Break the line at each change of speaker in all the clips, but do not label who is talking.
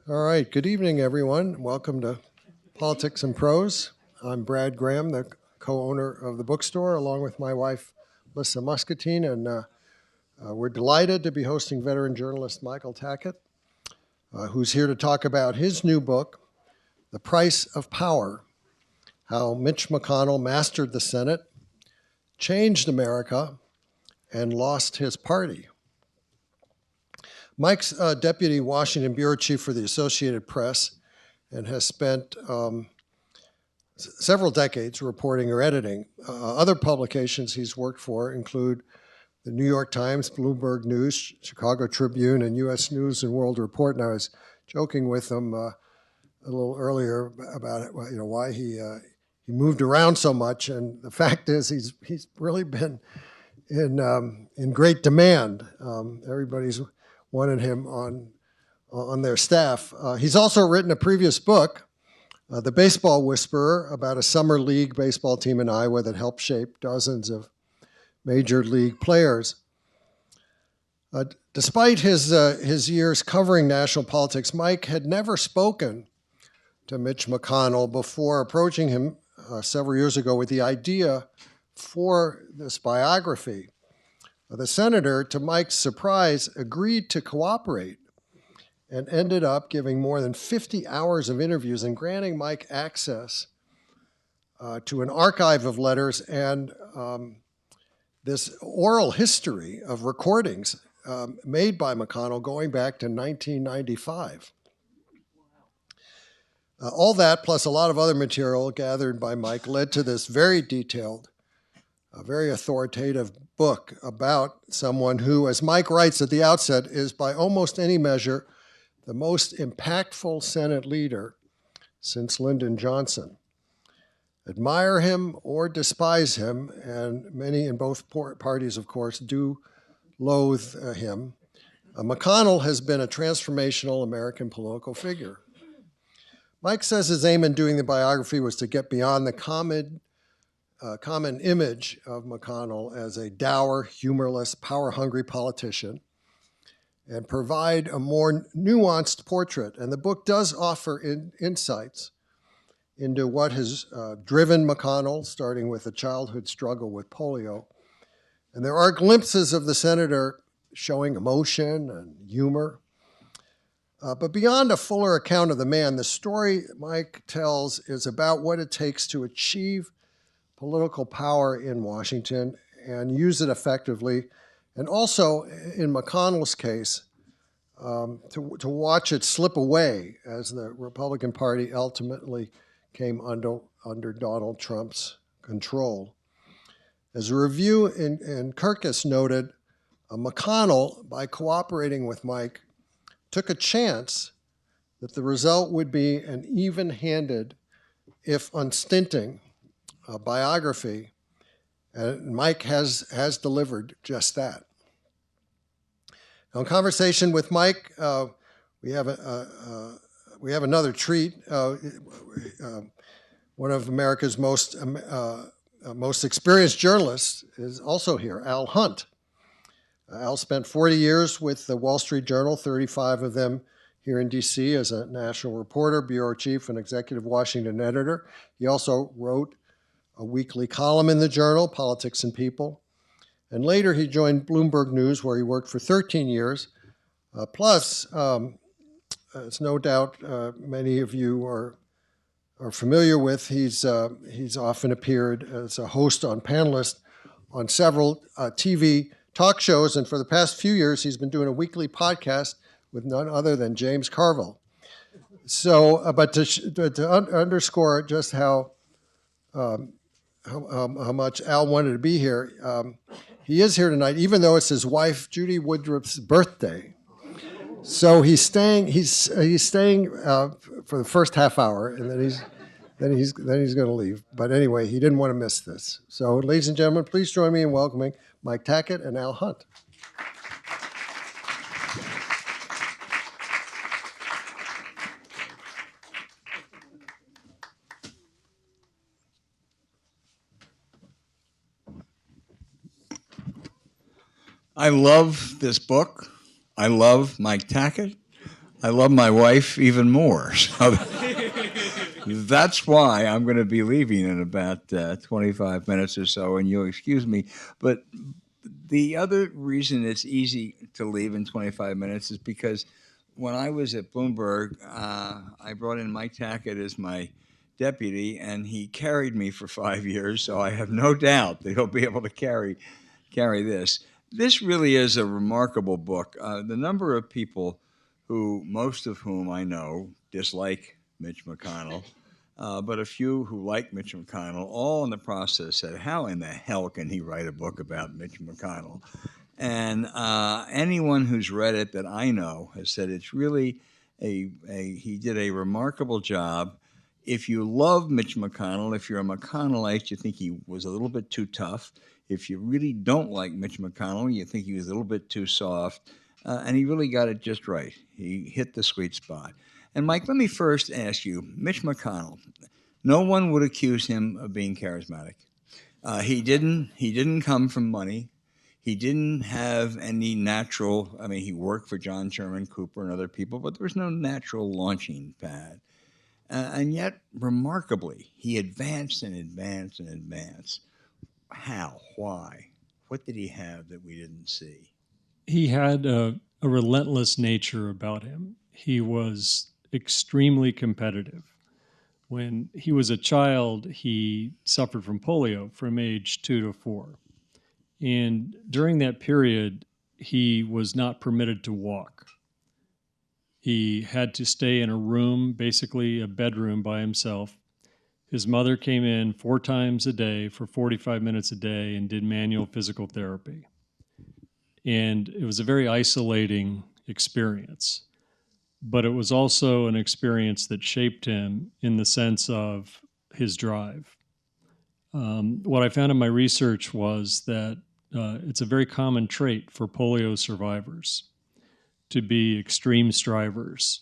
All right, good evening, everyone. Welcome to Politics and Prose. I'm Brad Graham, the co-owner of the bookstore, along with my wife, Lissa Muscatine, and we're delighted to be hosting veteran journalist Michael Tackett, who's here to talk about his new book, The Price of Power: How Mitch McConnell Mastered the Senate, Changed America, and Lost His Party. Mike's deputy Washington bureau chief for the Associated Press and has spent several decades reporting or editing. Other publications he's worked for include the New York Times, Bloomberg News, Chicago Tribune, and U.S. News and World Report. And I was joking with him a little earlier about it, why he moved around so much. And the fact is, he's really been in great demand. Everybody's wanted him on their staff. He's also written a previous book, The Baseball Whisperer, about a summer league baseball team in Iowa that helped shape dozens of major league players. Despite his years covering national politics, Mike had never spoken to Mitch McConnell before approaching him several years ago with the idea for this biography. The senator, to Mike's surprise, agreed to cooperate and ended up giving more than 50 hours of interviews and granting Mike access to an archive of letters and this oral history of recordings made by McConnell going back to 1995. All that, plus a lot of other material gathered by Mike, led to this very detailed, very authoritative book about someone who, as Mike writes at the outset, is by almost any measure the most impactful Senate leader since Lyndon Johnson. Admire him or despise him, and many in both parties, of course, do loathe him. McConnell has been a transformational American political figure. Mike says his aim in doing the biography was to get beyond the common image of McConnell as a dour, humorless, power-hungry politician and provide a more nuanced portrait. And the book does offer insights into what has driven McConnell, starting with a childhood struggle with polio. And there are glimpses of the senator showing emotion and humor. But beyond a fuller account of the man, the story Mike tells is about what it takes to achieve political power in Washington and use it effectively, and also, in McConnell's case, to watch it slip away as the Republican Party ultimately came under Donald Trump's control. As a review in Kirkus noted, McConnell, by cooperating with Mike, took a chance that the result would be an even-handed, if unstinting, biography, and Mike has delivered just that. Now, in conversation with Mike, we have another treat. One of America's most experienced journalists is also here, Al Hunt. Al spent 40 years with the Wall Street Journal, 35 of them here in D.C. as a national reporter, bureau chief, and executive Washington editor. He also wrote a weekly column in the journal, Politics and People. And later he joined Bloomberg News, where he worked for 13 years. Plus, it's no doubt many of you are familiar with, he's often appeared as a host on panelist on several TV talk shows. And for the past few years, he's been doing a weekly podcast with none other than James Carville. So, but to underscore just how much Al wanted to be here. He is here tonight, even though it's his wife Judy Woodruff's birthday. So he's staying for the first half hour, and then he's going to leave. But anyway, he didn't want to miss this. So, ladies and gentlemen, please join me in welcoming Mike Tackett and Al Hunt.
I love this book. I love Mike Tackett. I love my wife even more. So that's why I'm going to be leaving in about 25 minutes or so, and you'll excuse me. But the other reason it's easy to leave in 25 minutes is because when I was at Bloomberg, I brought in Mike Tackett as my deputy, and he carried me for 5 years. So I have no doubt that he'll be able to carry this. This really is a remarkable book. The number of people who, most of whom I know, dislike Mitch McConnell, but a few who like Mitch McConnell, all in the process said, how in the hell can he write a book about Mitch McConnell? And anyone who's read it that I know has said it's really he did a remarkable job. If you love Mitch McConnell, if you're a McConnellite, you think he was a little bit too tough. If you really don't like Mitch McConnell, you think he was a little bit too soft. And he really got it just right. He hit the sweet spot. And Mike, let me first ask you, Mitch McConnell. No one would accuse him of being charismatic. He didn't. He didn't come from money. He didn't have any natural. I mean, he worked for John Sherman Cooper and other people, but there was no natural launching pad. And yet, remarkably, he advanced and advanced and advanced. How? Why? What did he have that we didn't see?
He had a relentless nature about him. He was extremely competitive. When he was a child, he suffered from polio from age 2 to 4. And during that period, he was not permitted to walk. He had to stay in a room, basically a bedroom by himself. His mother came in 4 times a day for 45 minutes a day and did manual physical therapy. And it was a very isolating experience. But it was also an experience that shaped him in the sense of his drive. What I found in my research was that it's a very common trait for polio survivors to be extreme strivers,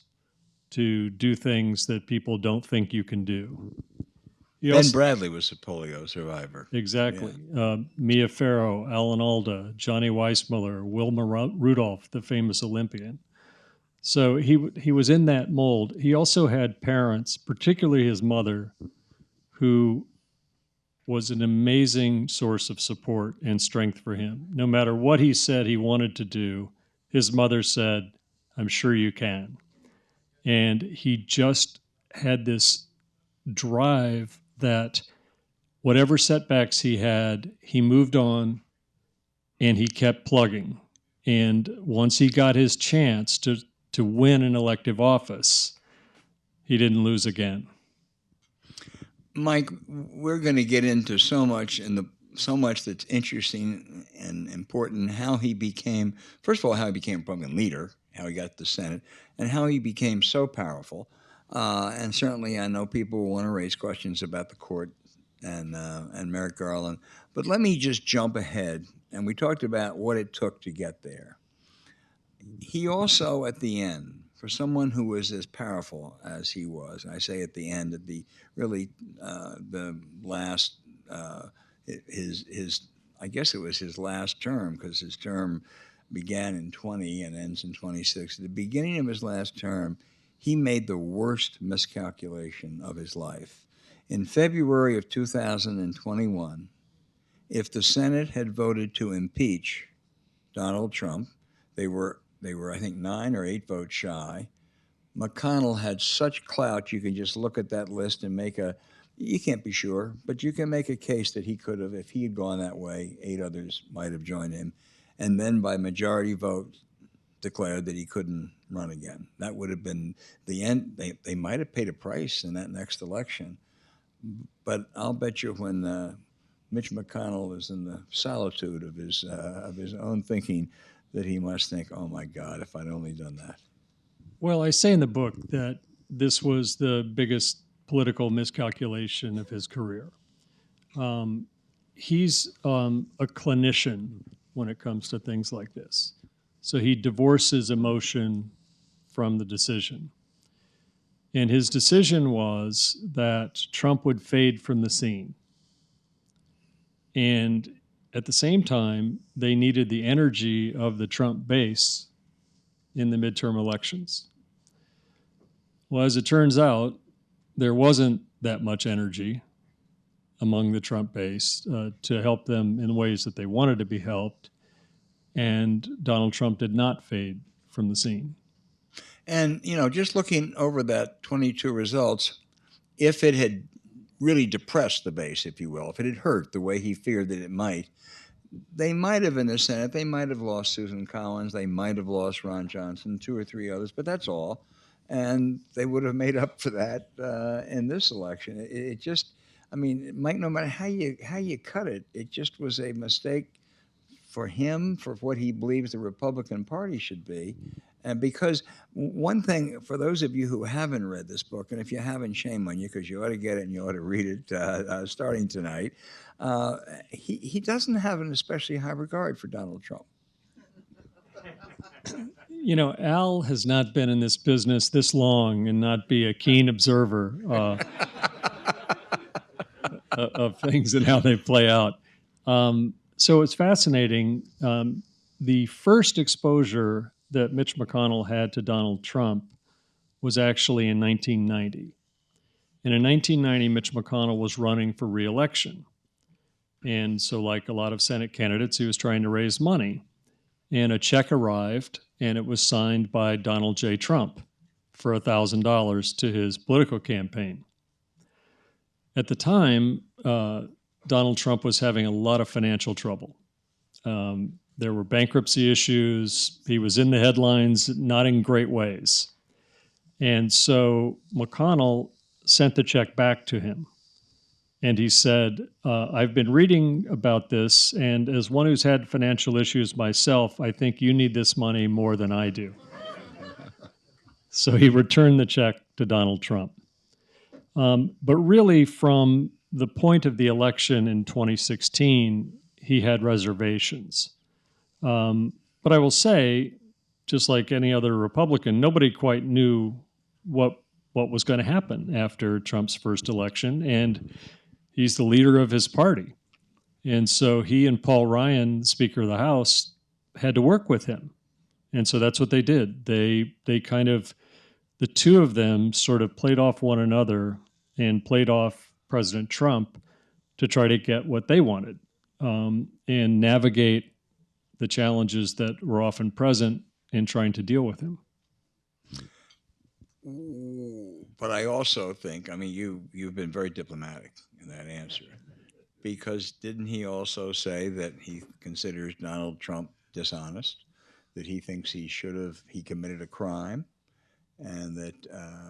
to do things that people don't think you can do.
Ben Bradley was a polio survivor.
Exactly. Yeah. Mia Farrow, Alan Alda, Johnny Weissmuller, Wilma Rudolph, the famous Olympian. So he was in that mold. He also had parents, particularly his mother, who was an amazing source of support and strength for him. No matter what he said he wanted to do, his mother said, "I'm sure you can." And he just had this drive that whatever setbacks he had, he moved on and he kept plugging. And once he got his chance to win an elective office, he didn't lose again.
Mike, we're going to get into so much that's interesting and important. How he became, first of all, how he became a Republican leader, how he got the Senate, and how he became so powerful. And certainly, I know people want to raise questions about the court and Merrick Garland. But let me just jump ahead, and we talked about what it took to get there. He also, at the end, for someone who was as powerful as he was, I say at the end, at the really the last his I guess it was his last term, because his term began in 20 and ends in 26. At the beginning of his last term, he made the worst miscalculation of his life. In February of 2021, if the Senate had voted to impeach Donald Trump, they were, I think, 9 or 8 votes shy. McConnell had such clout, you can just look at that list and you can't be sure, but you can make a case that he could have, if he had gone that way, 8 others might have joined him. And then by majority vote, declared that he couldn't run again. That would have been the end. They might have paid a price in that next election. But I'll bet you when Mitch McConnell is in the solitude of his own thinking, that he must think, oh my God, if I'd only done that.
Well, I say in the book that this was the biggest political miscalculation of his career. He's a clinician when it comes to things like this. So he divorces emotion from the decision. And his decision was that Trump would fade from the scene. And at the same time, they needed the energy of the Trump base in the midterm elections. Well, as it turns out, there wasn't that much energy among the Trump base to help them in ways that they wanted to be helped. And Donald Trump did not fade from the scene.
And, just looking over that 22 results, if it had really depressed the base, if you will, if it had hurt the way he feared that it might, they might have in the Senate, they might have lost Susan Collins, they might have lost Ron Johnson, 2 or 3 others, but that's all. And they would have made up for that in this election. It just, Mike, no matter how you cut it, it just was a mistake for him, for what he believes the Republican Party should be. And because one thing, for those of you who haven't read this book, and if you haven't, shame on you, because you ought to get it and you ought to read it starting tonight, he doesn't have an especially high regard for Donald Trump.
Al has not been in this business this long and not be a keen observer of things and how they play out. So it's fascinating. The first exposure that Mitch McConnell had to Donald Trump was actually in 1990. And in 1990, Mitch McConnell was running for re-election. And so like a lot of Senate candidates, he was trying to raise money. And a check arrived, and it was signed by Donald J. Trump for $1,000 to his political campaign. At the time, Donald Trump was having a lot of financial trouble. There were bankruptcy issues. He was in the headlines, not in great ways. And so McConnell sent the check back to him. And he said, I've been reading about this, and as one who's had financial issues myself, I think you need this money more than I do. So he returned the check to Donald Trump. But really, from the point of the election in 2016, he had reservations. But I will say, just like any other Republican, nobody quite knew what was going to happen after Trump's first election, and he's the leader of his party. And so he and Paul Ryan, Speaker of the House, had to work with him. And so that's what they did. They kind of, the two of them sort of played off one another and played off President Trump to try to get what they wanted and navigate the challenges that were often present in trying to deal with him.
But I also think, you've been very diplomatic in that answer, because didn't he also say that he considers Donald Trump dishonest, that he thinks he committed a crime, and that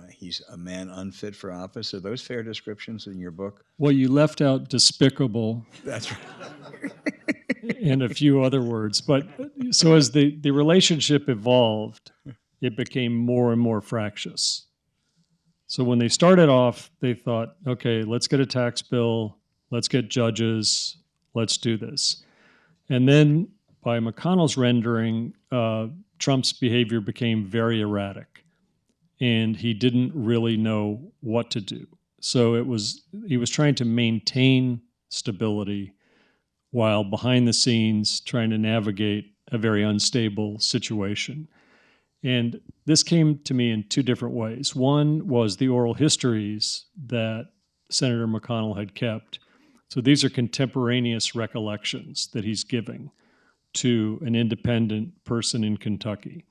he's a man unfit for office? Are those fair descriptions in your book?
Well, you left out despicable.
That's right.
And a few other words. But so as the relationship evolved, it became more and more fractious. So when they started off, they thought, okay, let's get a tax bill, let's get judges, let's do this. And then by McConnell's rendering, Trump's behavior became very erratic, and he didn't really know what to do. So he was trying to maintain stability while behind the scenes trying to navigate a very unstable situation. And this came to me in two different ways. One was the oral histories that Senator McConnell had kept. So these are contemporaneous recollections that he's giving to an independent person in Kentucky.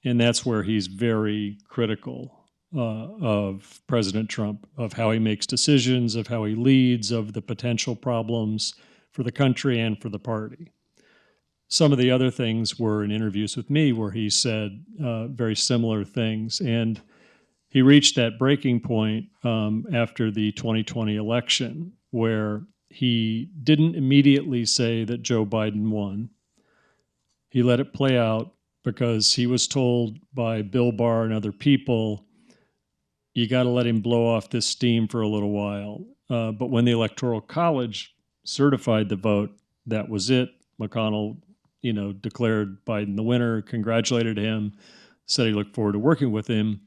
And that's where he's very critical of President Trump, of how he makes decisions, of how he leads, of the potential problems for the country and for the party. Some of the other things were in interviews with me where he said very similar things. And he reached that breaking point after the 2020 election, where he didn't immediately say that Joe Biden won. He let it play out because he was told by Bill Barr and other people, you got to let him blow off this steam for a little while. But when the Electoral College certified the vote, that was it. McConnell, declared Biden the winner, congratulated him, said he looked forward to working with him.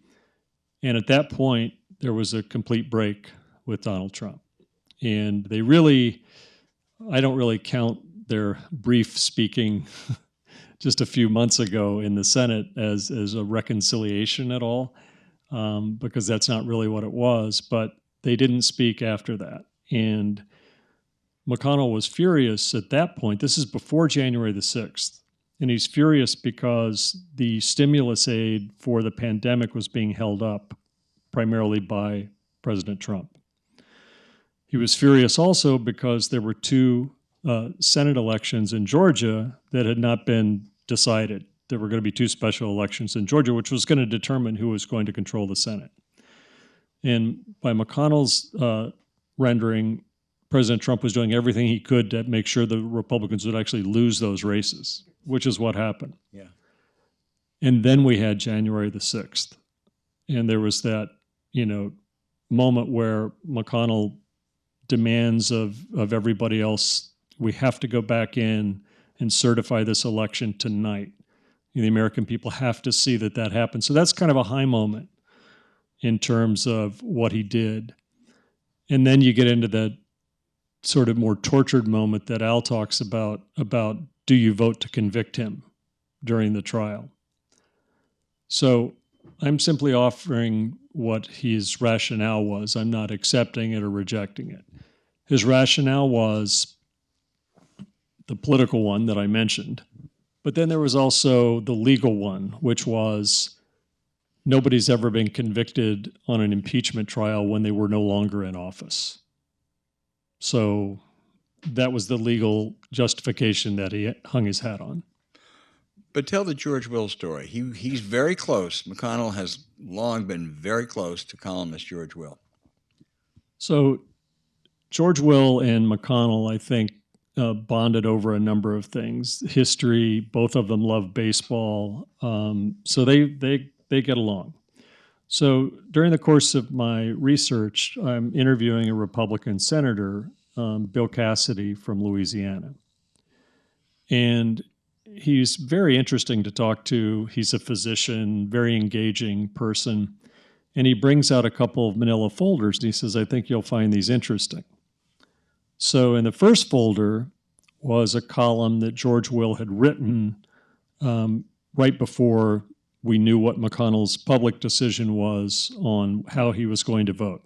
And at that point, there was a complete break with Donald Trump. And they really, I don't really count their brief speaking just a few months ago in the Senate as a reconciliation at all. because that's not really what it was. But they didn't speak after that. And McConnell was furious at that point. This is before January the 6th. And he's furious because the stimulus aid for the pandemic was being held up primarily by President Trump. He was furious also because there were two Senate elections in Georgia that had not been decided. There were going to be two special elections in Georgia, which was going to determine who was going to control the Senate. And by McConnell's rendering, President Trump was doing everything he could to make sure the Republicans would actually lose those races, which is what happened.
Yeah.
And then we had January the 6th. And there was that, moment where McConnell demands of everybody else, we have to go back in and certify this election tonight. The American people have to see that happened. So that's kind of a high moment in terms of what he did. And then you get into that sort of more tortured moment that Al talks about do you vote to convict him during the trial? So I'm simply offering what his rationale was. I'm not accepting it or rejecting it. His rationale was the political one that I mentioned, but then there was also the legal one, which was nobody's ever been convicted on an impeachment trial when they were no longer in office. So that was the legal justification that he hung his hat on.
But tell the George Will story. He's very close. McConnell has long been very close to columnist George Will. So
George Will and McConnell, I think, bonded over a number of things. History, both of them love baseball, so they get along. So during the course of my research, I'm interviewing a Republican senator, Bill Cassidy from Louisiana. And he's very interesting to talk to. He's a physician, very engaging person. And he brings out a couple of manila folders and he says, I think you'll find these interesting. So in the first folder was a column that George Will had written right before we knew what McConnell's public decision was on how he was going to vote.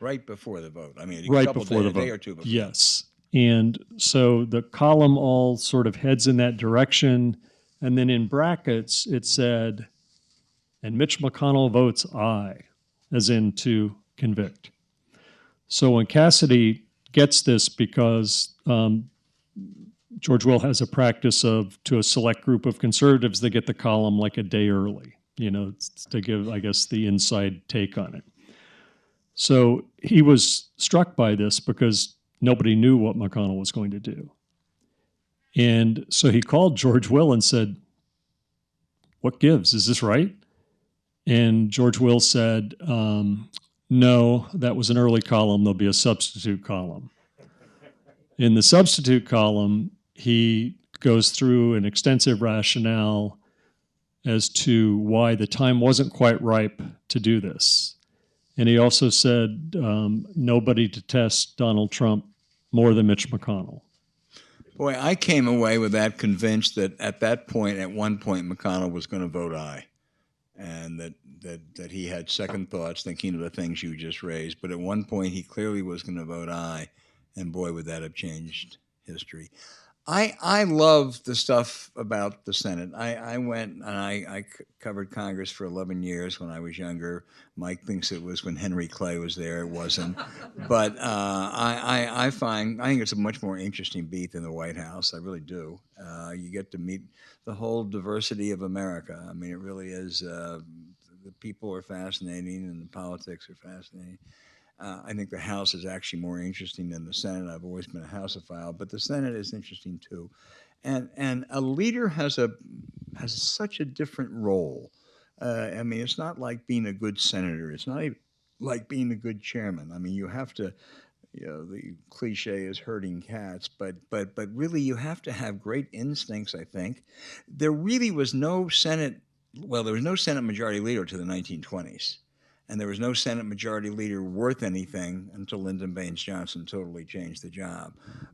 Right before the vote. I mean,
right before the vote.
A day or two before.
Yes. And so the column all sort of heads in that direction. And then in brackets, it said, and Mitch McConnell votes aye, as in to convict. So when Cassidy gets this, because George Will has a practice of, to a select group of conservatives, they get the column like a day early, to give, I guess, the inside take on it. So he was struck by this because nobody knew what McConnell was going to do. And so he called George Will and said, what gives? Is this right? And George Will said, no, that was an early column. There'll be a substitute column. In the substitute column, he goes through an extensive rationale as to why the time wasn't quite ripe to do this. And he also said nobody detests Donald Trump more than Mitch McConnell.
Boy, I came away with that convinced that at one point, McConnell was going to vote aye, and that he had second thoughts thinking of the things you just raised. But at one point, he clearly was going to vote aye, and boy, would that have changed history. I love the stuff about the Senate. I went and I covered Congress for 11 years when I was younger. Mike thinks it was when Henry Clay was there. It wasn't. But I think it's a much more interesting beat than the White House. I really do. You get to meet the whole diversity of America. I mean, it really is. The people are fascinating and the politics are fascinating. I think the House is actually more interesting than the Senate. I've always been a Houseophile, but the Senate is interesting too. And a leader has such a different role. I mean, it's not like being a good senator. It's not even like being a good chairman. I mean, you have to, the cliche is herding cats, but really you have to have great instincts, I think. There really was no Senate, there was no Senate majority leader to the 1920s. And there was no Senate majority leader worth anything until Lyndon Baines Johnson totally changed the job.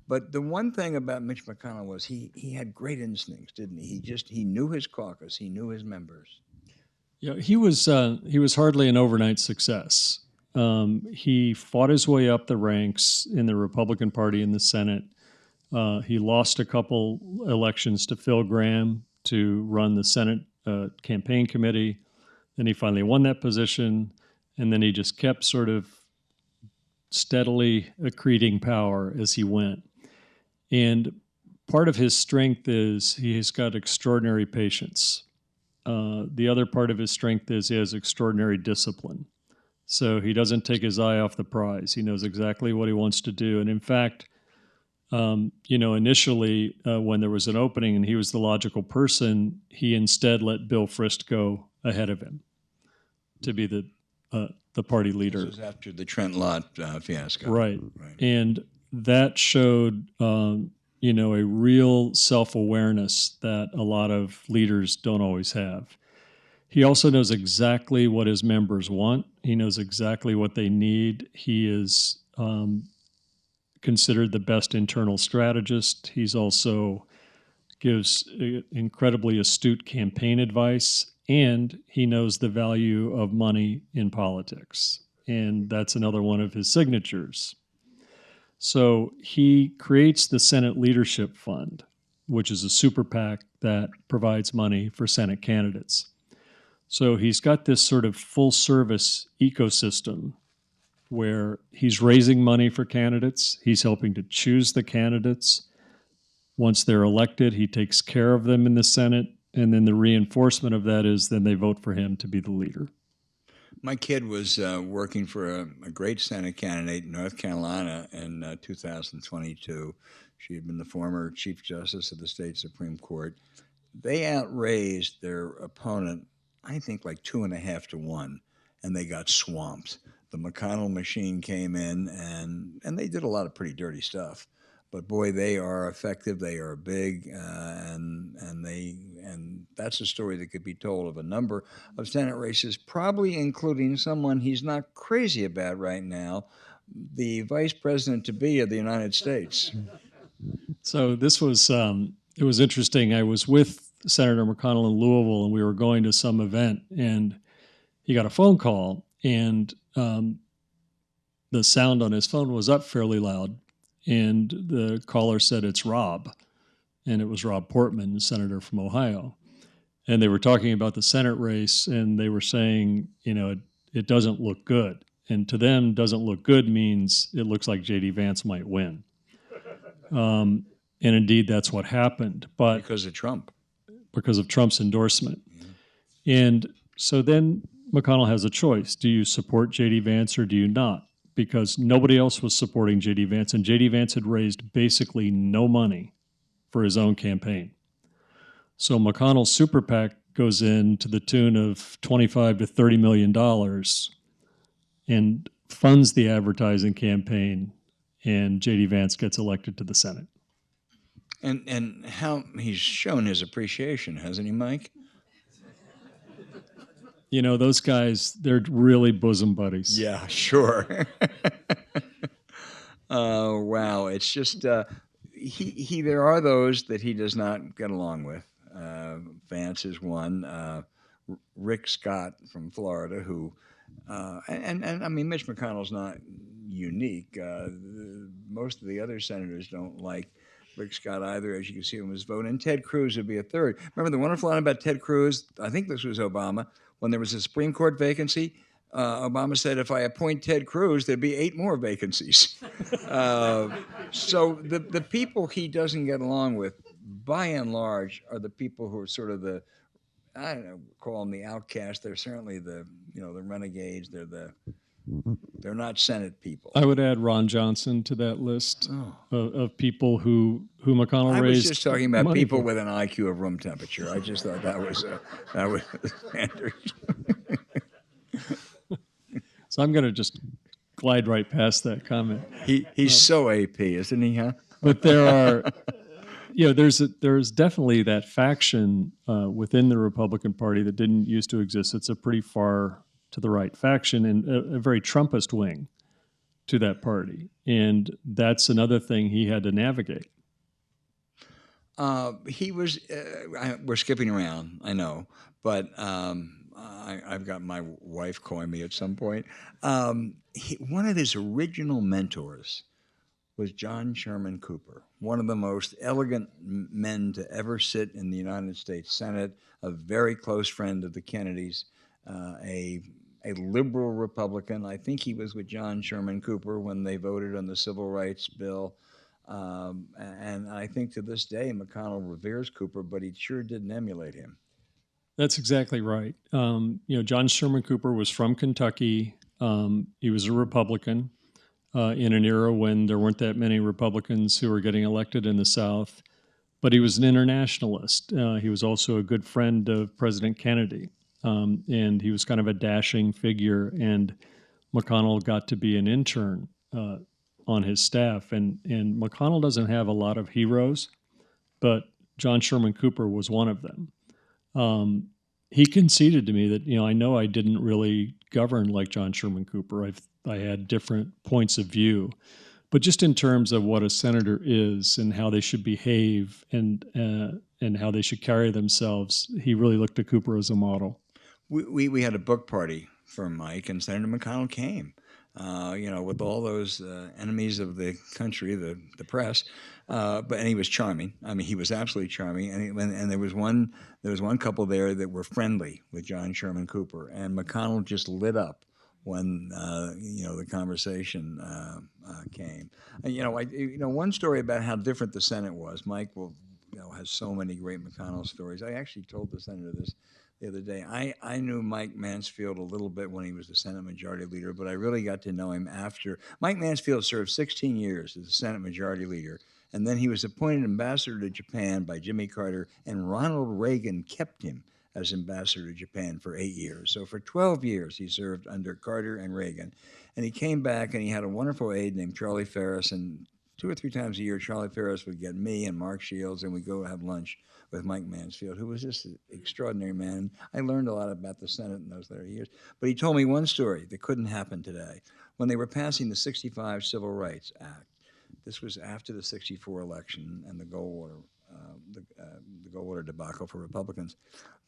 But the one thing about Mitch McConnell was he had great instincts, didn't he? He knew his caucus. He knew his members.
Yeah, he was hardly an overnight success. He fought his way up the ranks in the Republican Party in the Senate. He lost a couple elections to Phil Gramm to run the Senate campaign committee. Then he finally won that position, and then he just kept sort of steadily accreting power as he went. And part of his strength is he's got extraordinary patience. The other part of his strength is he has extraordinary discipline. So he doesn't take his eye off the prize. He knows exactly what he wants to do. And in fact, initially when there was an opening and he was the logical person, he instead let Bill Frist go ahead of him to be the party leader.
This was after the Trent Lott fiasco.
Right. And that showed, a real self-awareness that a lot of leaders don't always have. He also knows exactly what his members want. He knows exactly what they need. He is considered the best internal strategist. He's also gives incredibly astute campaign advice, and he knows the value of money in politics. And that's another one of his signatures. So he creates the Senate Leadership Fund, which is a super PAC that provides money for Senate candidates. So he's got this sort of full service ecosystem where he's raising money for candidates. He's helping to choose the candidates. Once they're elected, he takes care of them in the Senate. And then the reinforcement of that is then they vote for him to be the leader.
My kid was working for a great Senate candidate in North Carolina in 2022. She had been the former Chief Justice of the state Supreme Court. They outraised their opponent, I think, like 2.5 to 1, and they got swamped. The McConnell machine came in, and they did a lot of pretty dirty stuff. But boy, they are effective. They are big, and that's a story that could be told of a number of Senate races, probably including someone he's not crazy about right now, the Vice President to be of the United States.
So this was it was interesting. I was with Senator McConnell in Louisville, and we were going to some event, and he got a phone call, and the sound on his phone was up fairly loud. And the caller said, "It's Rob." And it was Rob Portman, the senator from Ohio. And they were talking about the Senate race, and they were saying, it doesn't look good. And to them, doesn't look good means it looks like J.D. Vance might win. And indeed, that's what happened. But
Because of Trump.
Because of Trump's endorsement. And so then McConnell has a choice. Do you support J.D. Vance or do you not? Because nobody else was supporting J.D. Vance, and J.D. Vance had raised basically no money for his own campaign. So McConnell's super PAC goes in to the tune of $25 to $30 million and funds the advertising campaign, and J.D. Vance gets elected to the Senate.
And how he's shown his appreciation, hasn't he, Mike?
Those guys, they're really bosom buddies.
Yeah, sure. Wow. It's just, there are those that he does not get along with. Vance is one. Rick Scott from Florida, who, and I mean, Mitch McConnell's not unique. Most of the other senators don't like Rick Scott either, as you can see from his vote. And Ted Cruz would be a third. Remember the wonderful line about Ted Cruz? I think this was Obama. When there was a Supreme Court vacancy, Obama said, if I appoint Ted Cruz, there'd be 8 more vacancies. So the people he doesn't get along with, by and large, are the people who are sort of the, I don't know, call them the outcasts. They're certainly the renegades. They're not Senate people.
I would add Ron Johnson to that list of people who McConnell raised.
I was just talking about people
for.
with an IQ of room temperature. I just thought that was standard.
So I'm going to just glide right past that comment.
He's so AP, isn't he? Huh?
But there are, there's definitely that faction within the Republican Party that didn't used to exist. It's a pretty far to the right faction and a very Trumpist wing to that party. And that's another thing he had to navigate.
He was, we're skipping around, I know, but I've got my wife coin me at some point. One of his original mentors was John Sherman Cooper, one of the most elegant men to ever sit in the United States Senate, a very close friend of the Kennedys, a liberal Republican. I think he was with John Sherman Cooper when they voted on the Civil Rights Bill. And I think to this day, McConnell reveres Cooper, but he sure didn't emulate him.
That's exactly right. John Sherman Cooper was from Kentucky. He was a Republican in an era when there weren't that many Republicans who were getting elected in the South. But he was an internationalist. He was also a good friend of President Kennedy. And he was kind of a dashing figure. And McConnell got to be an intern on his staff. And McConnell doesn't have a lot of heroes, but John Sherman Cooper was one of them. He conceded to me that, I know I didn't really govern like John Sherman Cooper. I had different points of view, but just in terms of what a senator is and how they should behave and how they should carry themselves, he really looked to Cooper as a model.
We had a book party for Mike, and Senator McConnell came. With all those enemies of the country, the press, and he was charming. I mean, he was absolutely charming. And there was one couple there that were friendly with John Sherman Cooper, and McConnell just lit up when the conversation came. And, one story about how different the Senate was. Mike has so many great McConnell stories. I actually told the senator this the other day. I knew Mike Mansfield a little bit when he was the Senate Majority Leader, but I really got to know him after. Mike Mansfield served 16 years as the Senate Majority Leader, and then he was appointed ambassador to Japan by Jimmy Carter, and Ronald Reagan kept him as ambassador to Japan for 8 years. So for 12 years, he served under Carter and Reagan. And he came back, and he had a wonderful aide named Charlie Ferris, and 2 or 3 times a year, Charlie Ferris would get me and Mark Shields, and we'd go have lunch with Mike Mansfield, who was just an extraordinary man. I learned a lot about the Senate in those later years. But he told me one story that couldn't happen today. When they were passing the 65 Civil Rights Act, this was after the 64 election and the Goldwater debacle for Republicans.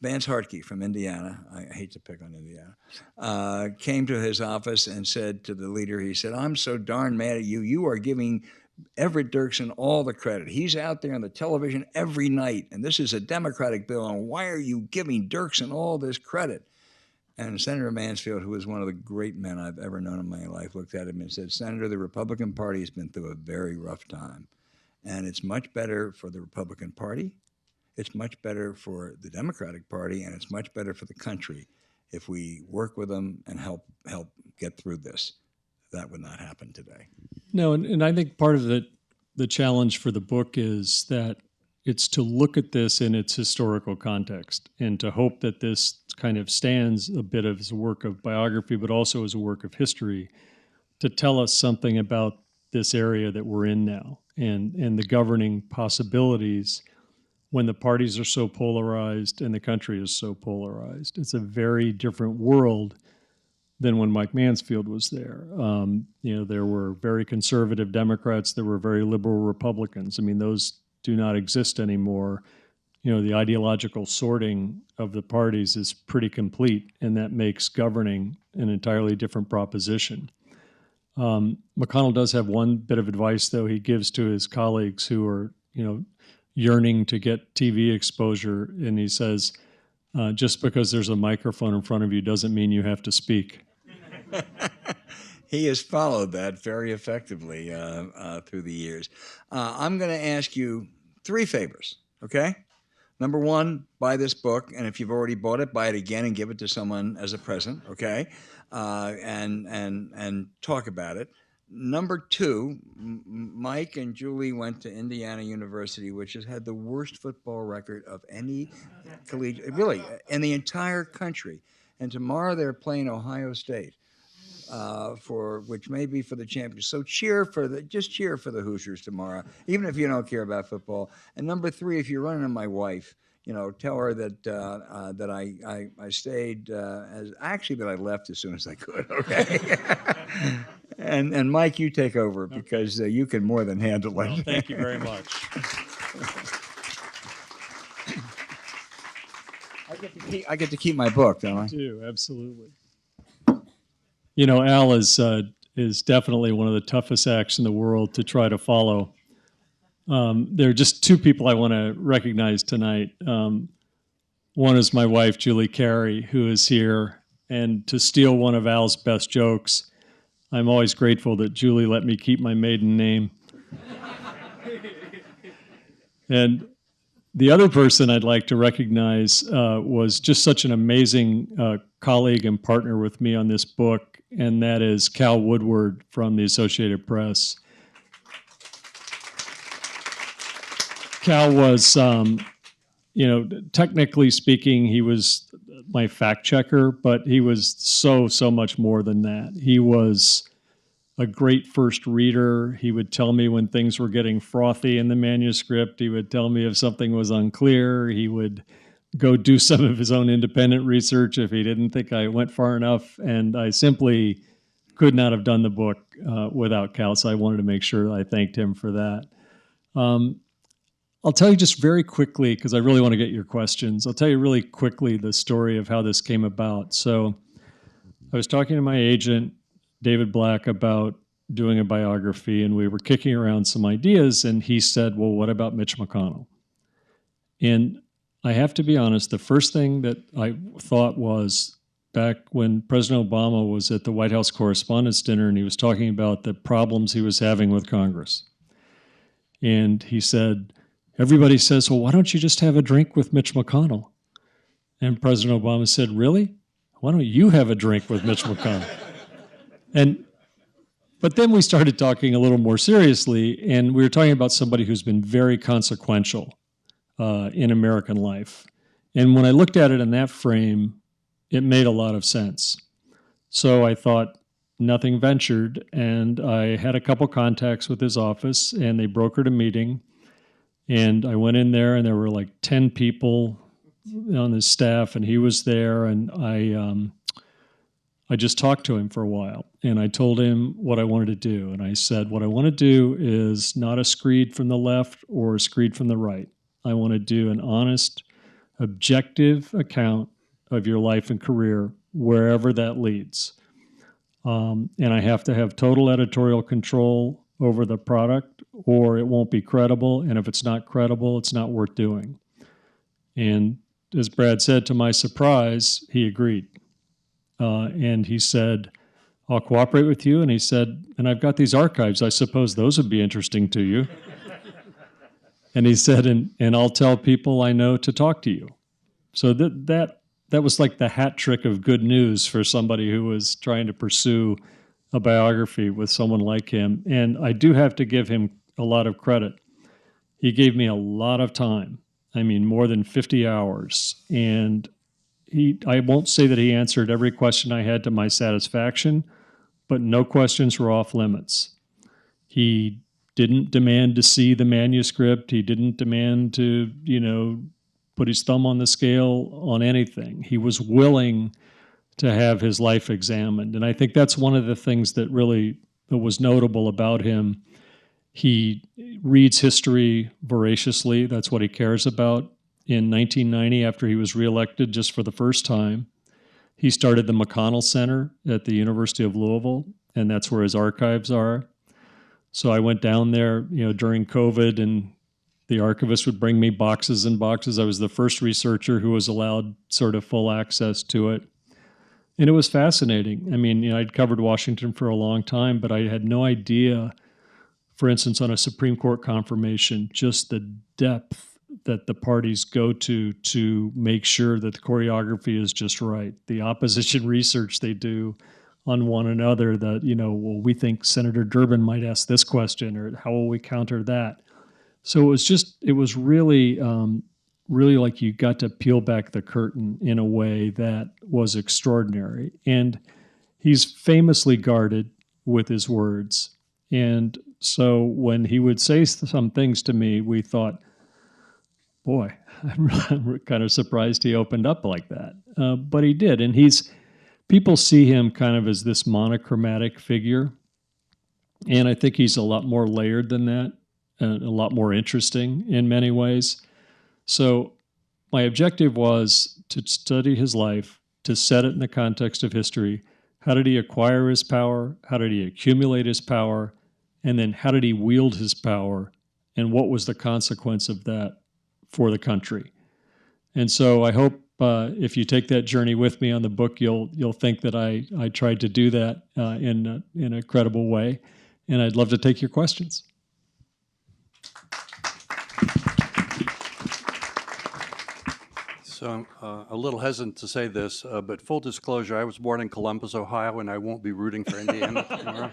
Vance Hartke from Indiana, I hate to pick on Indiana, came to his office and said to the leader, he said, "I'm so darn mad at you. You are giving Everett Dirksen all the credit. He's out there on the television every night, and this is a Democratic bill, and why are you giving Dirksen all this credit?" And Senator Mansfield, who was one of the great men I've ever known in my life, looked at him and said, "Senator, the Republican Party has been through a very rough time, and it's much better for the Republican Party, it's much better for the Democratic Party, and it's much better for the country if we work with them and help get through this." That would not happen today.
No, and I think part of the challenge for the book is that it's to look at this in its historical context and to hope that this kind of stands a bit as a work of biography, but also as a work of history to tell us something about this area that we're in now and the governing possibilities when the parties are so polarized and the country is so polarized. It's a very different world than when Mike Mansfield was there. There were very conservative Democrats, there were very liberal Republicans. I mean, those do not exist anymore. The ideological sorting of the parties is pretty complete, and that makes governing an entirely different proposition. McConnell does have one bit of advice, though, he gives to his colleagues who are, yearning to get TV exposure, and he says, just because there's a microphone in front of you doesn't mean you have to speak.
He has followed that very effectively through the years. I'm going to ask you 3 favors, okay? Number 1, buy this book, and if you've already bought it, buy it again and give it to someone as a present, okay? And talk about it. Number 2, Mike and Julie went to Indiana University, which has had the worst football record of any collegiate, really, in the entire country. And tomorrow they're playing Ohio State, which may be for the championship. So cheer for the Hoosiers tomorrow, even if you don't care about football. And number 3, if you're running into my wife, tell her that I stayed that I left as soon as I could. Okay. And Mike, you take over because you can more than handle it.
Well, thank you very much.
I get to keep my book, don't I?
You do, absolutely. You know, Al is definitely one of the toughest acts in the world to try to follow. There are just two people I want to recognize tonight. One is my wife, Julie Carey, who is here. And to steal one of Al's best jokes, I'm always grateful that Julie let me keep my maiden name. And the other person I'd like to recognize was just such an amazing colleague and partner with me on this book, and that is Cal Woodward from the Associated Press. Cal was, technically speaking, he was my fact checker, but he was so much more than that. He was a great first reader. He would tell me when things were getting frothy in the manuscript. He would tell me if something was unclear. He would go do some of his own independent research if he didn't think I went far enough. And I simply could not have done the book without Cal, so I wanted to make sure I thanked him for that. I'll tell you just very quickly, because I really want to get your questions. I'll tell you really quickly the story of how this came about. So I was talking to my agent, David Black, about doing a biography, and we were kicking around some ideas, and he said, well, what about Mitch McConnell? And I have to be honest, the first thing that I thought was back when President Obama was at the White House Correspondents' Dinner, and he was talking about the problems he was having with Congress. And he said, everybody says, well, why don't you just have a drink with Mitch McConnell? And President Obama said, really? Why don't you have a drink with Mitch McConnell? But then we started talking a little more seriously, and we were talking about somebody who's been very consequential in American life. And when I looked at it in that frame, it made a lot of sense. So I thought, nothing ventured, and I had a couple contacts with his office, and they brokered a meeting. And I went in there, and there were like 10 people on his staff, and he was there, and I just talked to him for a while, and I told him what I wanted to do. And I said, what I want to do is not a screed from the left or a screed from the right. I want to do an honest, objective account of your life and career, wherever that leads. And I have to have total editorial control over the product, or it won't be credible. And if it's not credible, it's not worth doing. And as Brad said, to my surprise, he agreed. And he said, I'll cooperate with you. And he said, and I've got these archives. I suppose those would be interesting to you. And he said, and I'll tell people I know to talk to you. So that was like the hat trick of good news for somebody who was trying to pursue a biography with someone like him. And I do have to give him a lot of credit. He gave me a lot of time. I mean, more than 50 hours. And I won't say that he answered every question I had to my satisfaction, but no questions were off limits. He didn't demand to see the manuscript. He didn't demand to, put his thumb on the scale on anything. He was willing to have his life examined. And I think that's one of the things that really was notable about him. He reads history voraciously. That's what he cares about. In 1990, after he was reelected just for the first time, he started the McConnell Center at the University of Louisville, and that's where his archives are. So I went down there, during COVID, and the archivist would bring me boxes and boxes. I was the first researcher who was allowed sort of full access to it. And it was fascinating. I mean, I'd covered Washington for a long time, but I had no idea, for instance, on a Supreme Court confirmation, just the depth that the parties go to make sure that the choreography is just right. The opposition research they do on one another that, well, we think Senator Durbin might ask this question, or how will we counter that? So it was really, really like you got to peel back the curtain in a way that was extraordinary. And he's famously guarded with his words. And so when he would say some things to me, we thought, boy, I'm kind of surprised he opened up like that. But he did. And people see him kind of as this monochromatic figure. And I think he's a lot more layered than that, and a lot more interesting in many ways. So my objective was to study his life, to set it in the context of history. How did he acquire his power? How did he accumulate his power? And then how did he wield his power? And what was the consequence of that for the country? And so I hope if you take that journey with me on the book, you'll think that I tried to do that in a credible way. And I'd love to take your questions.
So I'm a little hesitant to say this, but full disclosure, I was born in Columbus, Ohio, and I won't be rooting for Indiana tomorrow.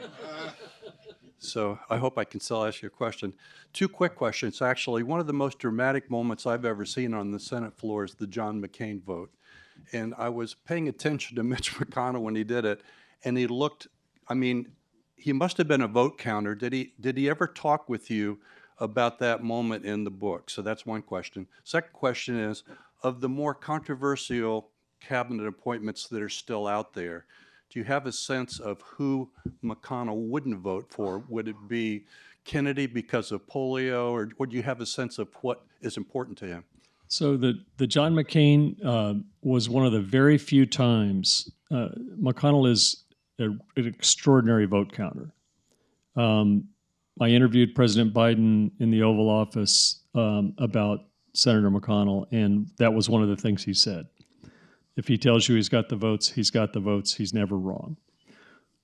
So I hope I can still ask you a question. Two quick questions, actually. One of the most dramatic moments I've ever seen on the Senate floor is the John McCain vote. And I was paying attention to Mitch McConnell when he did it, and he looked, I mean, he must have been a vote counter. Did he ever talk with you about that moment in the book? So that's one question. Second question is, of the more controversial cabinet appointments that are still out there, do you have a sense of who McConnell wouldn't vote for? Would it be Kennedy because of polio, or would you have a sense of what is important to him?
So the John McCain was one of the very few times. McConnell is an extraordinary vote counter. I interviewed President Biden in the Oval Office about Senator McConnell, and that was one of the things he said. If he tells you he's got the votes, he's got the votes. He's never wrong.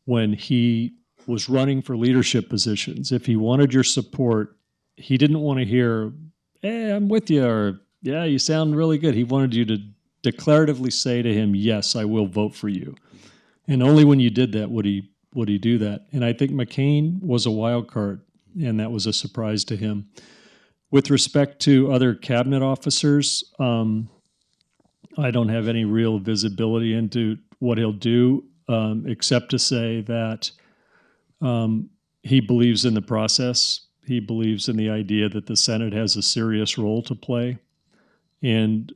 When he was running for leadership positions, if he wanted your support, he didn't want to hear, hey, I'm with you, or yeah, you sound really good. He wanted you to declaratively say to him, yes, I will vote for you. And only when you did that would he do that. And I think McCain was a wild card, and that was a surprise to him. With respect to other cabinet officers, I don't have any real visibility into what he'll do, except to say that he believes in the process. He believes in the idea that the Senate has a serious role to play, and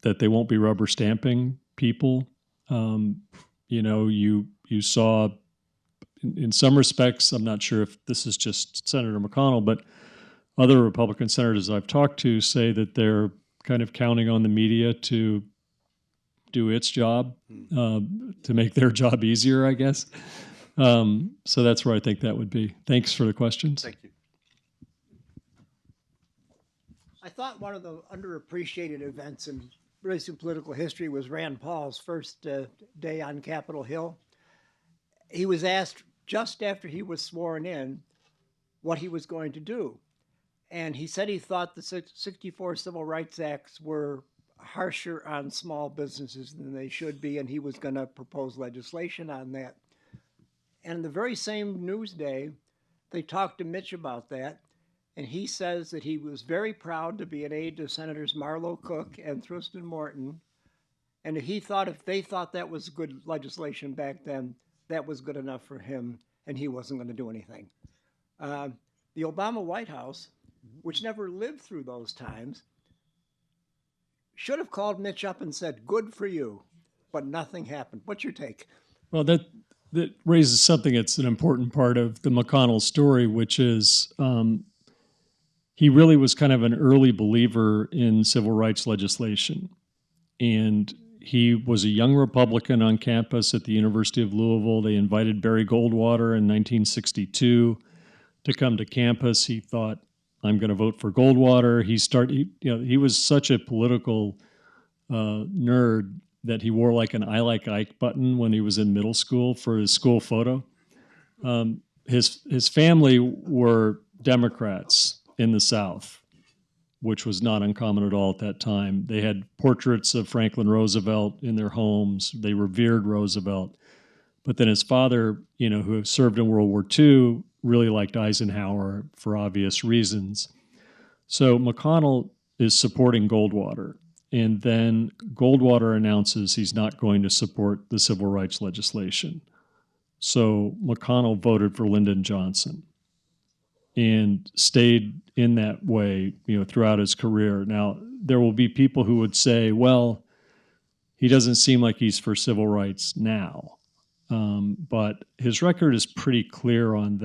that they won't be rubber stamping people. You saw, in some respects, I'm not sure if this is just Senator McConnell, but other Republican senators I've talked to say that they're kind of counting on the media to do its job, to make their job easier, I guess. So that's where I think that would be. Thanks for the questions.
Thank you.
I thought one of the underappreciated events in recent political history was Rand Paul's first day on Capitol Hill. He was asked just after he was sworn in what he was going to do. And he said he thought the 64 Civil Rights Acts were harsher on small businesses than they should be, and he was going to propose legislation on that. And the very same news day, they talked to Mitch about that, and he says that he was very proud to be an aide to Senators Marlowe Cook and Thurston Morton, and he thought if they thought that was good legislation back then, that was good enough for him, and he wasn't going to do anything. The Obama White House, which never lived through those times, should have called Mitch up and said, good for you, but nothing happened. What's your take?
Well, that raises something that's an important part of the McConnell story, which is he really was kind of an early believer in civil rights legislation. And he was a young Republican on campus at the University of Louisville. They invited Barry Goldwater in 1962 to come to campus. He thought, I'm going to vote for Goldwater. He was such a political nerd that he wore like an I Like Ike button when he was in middle school for his school photo. His family were Democrats in the South, which was not uncommon at all at that time. They had portraits of Franklin Roosevelt in their homes. They revered Roosevelt. But then his father, who served in World War II, really liked Eisenhower for obvious reasons. So McConnell is supporting Goldwater. And then Goldwater announces he's not going to support the civil rights legislation. So McConnell voted for Lyndon Johnson and stayed in that way, throughout his career. Now, there will be people who would say, well, he doesn't seem like he's for civil rights now. But his record is pretty clear on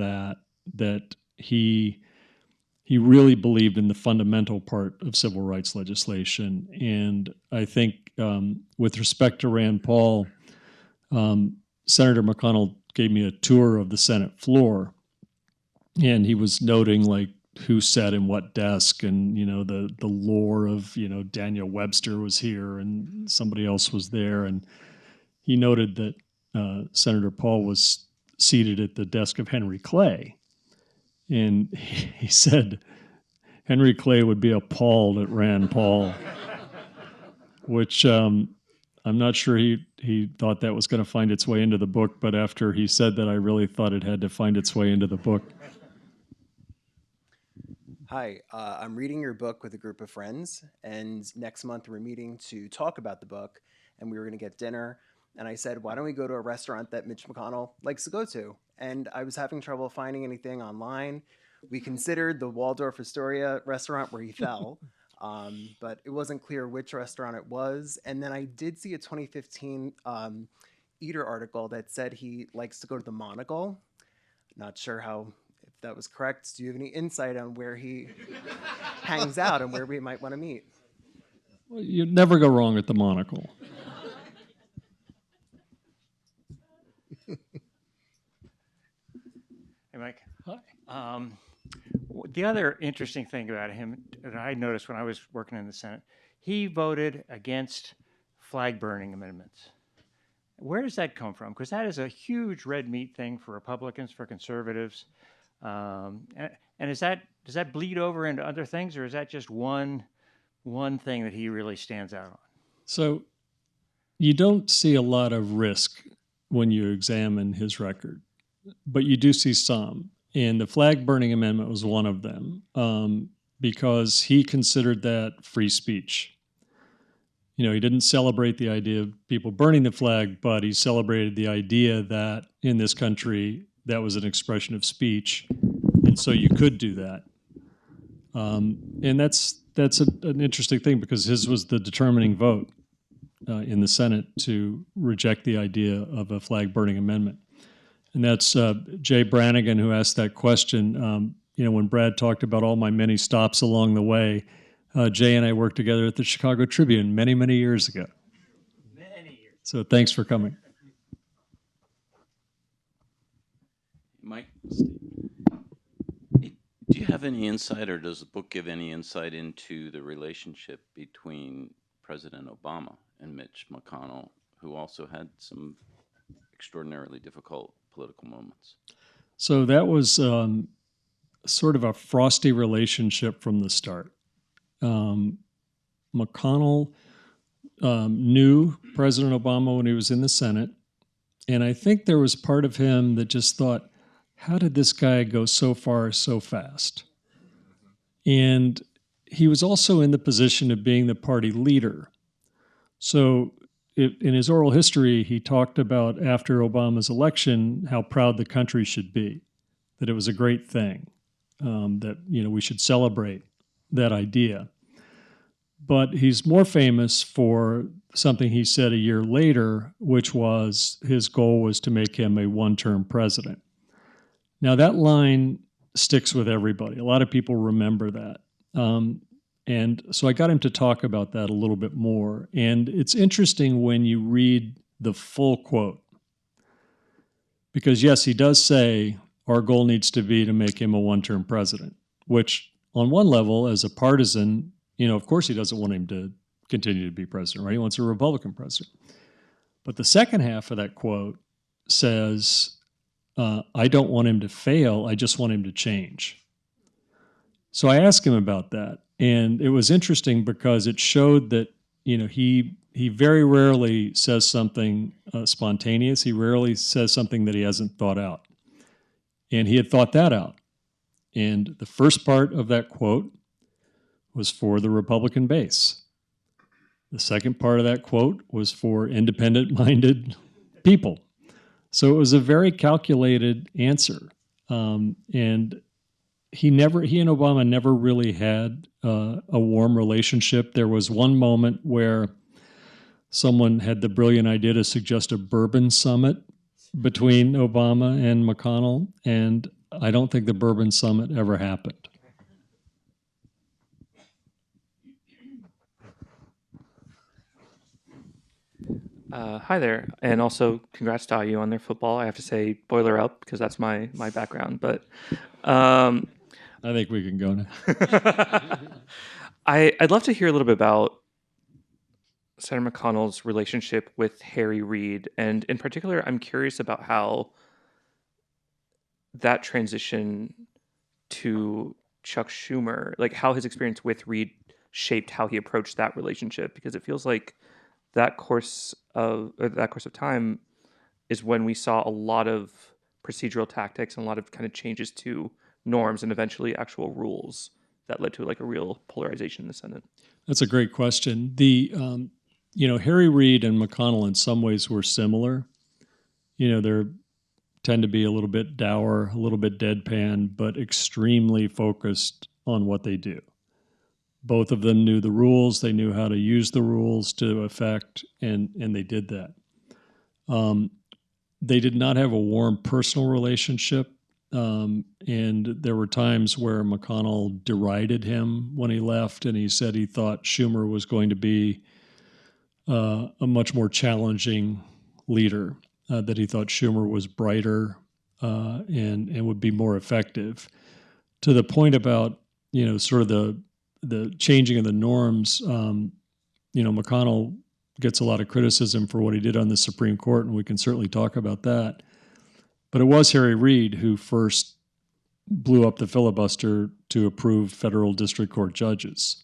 that he he really believed in the fundamental part of civil rights legislation. And I think with respect to Rand Paul, Senator McConnell gave me a tour of the Senate floor, and he was noting like who sat in what desk, and the lore of Daniel Webster was here and somebody else was there, and he noted that Senator Paul was seated at the desk of Henry Clay, and he said Henry Clay would be appalled at Rand Paul, which I'm not sure he thought that was going to find its way into the book, but after he said that, I really thought it had to find its way into the book.
Hi, I'm reading your book with a group of friends, and next month we're meeting to talk about the book, and we were going to get dinner, and I said, why don't we go to a restaurant that Mitch McConnell likes to go to? And I was having trouble finding anything online. We considered the Waldorf Astoria restaurant where he fell, but it wasn't clear which restaurant it was. And then I did see a 2015 Eater article that said he likes to go to the Monocle. Not sure if that was correct. Do you have any insight on where he hangs out and where we might want to meet?
Well, you'd never go wrong at the Monocle.
Hey, Mike.
Hi.
The other interesting thing about him that I noticed when I was working in the Senate, he voted against flag burning amendments. Where does that come from? Because that is a huge red meat thing for Republicans, for conservatives. And does that bleed over into other things, or is that just one thing that he really stands out on?
So you don't see a lot of risk when you examine his record, but you do see some. And the flag burning amendment was one of them because he considered that free speech. He didn't celebrate the idea of people burning the flag, but he celebrated the idea that in this country, that was an expression of speech. And so you could do that. And that's an interesting thing because his was the determining vote in the Senate to reject the idea of a flag burning amendment. And that's Jay Brannigan who asked that question. When Brad talked about all my many stops along the way, Jay and I worked together at the Chicago Tribune many, many years ago.
Many years.
So thanks for coming.
Mike, do you have any insight, or does the book give any insight into the relationship between President Obama and Mitch McConnell, who also had some extraordinarily difficult political moments?
So that was sort of a frosty relationship from the start. McConnell knew President Obama when he was in the Senate, and I think there was part of him that just thought, how did this guy go so far so fast? And he was also in the position of being the party leader. So in his oral history, he talked about after Obama's election, how proud the country should be, that it was a great thing, that we should celebrate that idea. But he's more famous for something he said a year later, which was his goal was to make him a one-term president. Now that line sticks with everybody. A lot of people remember that. And so I got him to talk about that a little bit more. And it's interesting when you read the full quote. Because yes, he does say our goal needs to be to make him a one-term president, which on one level, as a partisan, of course he doesn't want him to continue to be president, right? He wants a Republican president. But the second half of that quote says, I don't want him to fail, I just want him to change. So I asked him about that. And it was interesting because it showed that, he very rarely says something spontaneous. He rarely says something that he hasn't thought out. And he had thought that out. And the first part of that quote was for the Republican base. The second part of that quote was for independent-minded people. So it was a very calculated answer. And he and Obama never really had a warm relationship. There was one moment where someone had the brilliant idea to suggest a bourbon summit between Obama and McConnell, and I don't think the bourbon summit ever happened.
Hi there, and also congrats to IU on their football. I have to say, boiler up because that's my background. But
I think we can go now.
I'd love to hear a little bit about Senator McConnell's relationship with Harry Reid, and in particular, I'm curious about how that transition to Chuck Schumer, like how his experience with Reid shaped how he approached that relationship, because it feels like that course of time is when we saw a lot of procedural tactics and a lot of kind of changes to norms and eventually actual rules that led to like a real polarization in the Senate.
That's a great question. The Harry Reid and McConnell in some ways were similar. They tend to be a little bit dour, a little bit deadpan, but extremely focused on what they do. Both of them knew the rules. They knew how to use the rules to effect, and they did that. They did not have a warm personal relationship, and there were times where McConnell derided him when he left, and he said he thought Schumer was going to be a much more challenging leader, that he thought Schumer was brighter and would be more effective. To the point about, sort of the changing of the norms, McConnell gets a lot of criticism for what he did on the Supreme Court, and we can certainly talk about that. But it was Harry Reid who first blew up the filibuster to approve federal district court judges.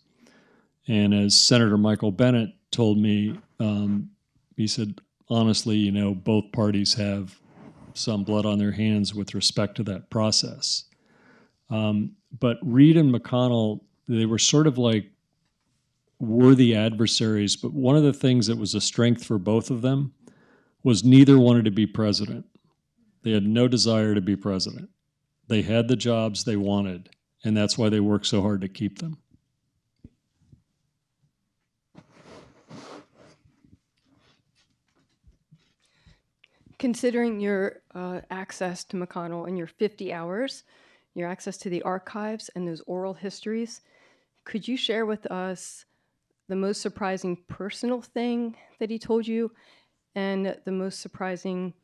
And as Senator Michael Bennett told me, he said, honestly, both parties have some blood on their hands with respect to that process. But Reid and McConnell, they were sort of like worthy adversaries, but one of the things that was a strength for both of them was neither wanted to be president. They had no desire to be president. They had the jobs they wanted, and that's why they worked so hard to keep them.
Considering your access to McConnell and your 50 hours, your access to the archives and those oral histories, could you share with us the most surprising personal thing that he told you and the most surprising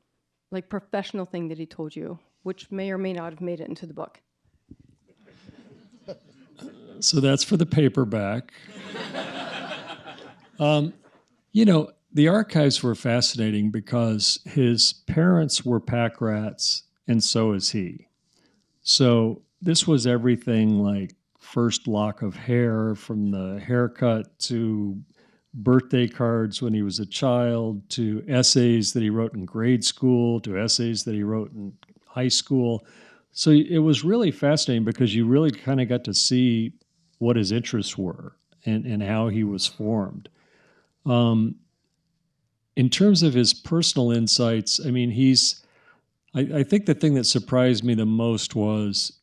professional thing that he told you, which may or may not have made it into the book?
So that's for the paperback. The archives were fascinating because his parents were pack rats, and so is he. So this was everything like first lock of hair, from the haircut to birthday cards when he was a child, to essays that he wrote in grade school, to essays that he wrote in high school. So it was really fascinating because you really kind of got to see what his interests were and how he was formed. In terms of his personal insights, I mean, I think the thing that surprised me the most was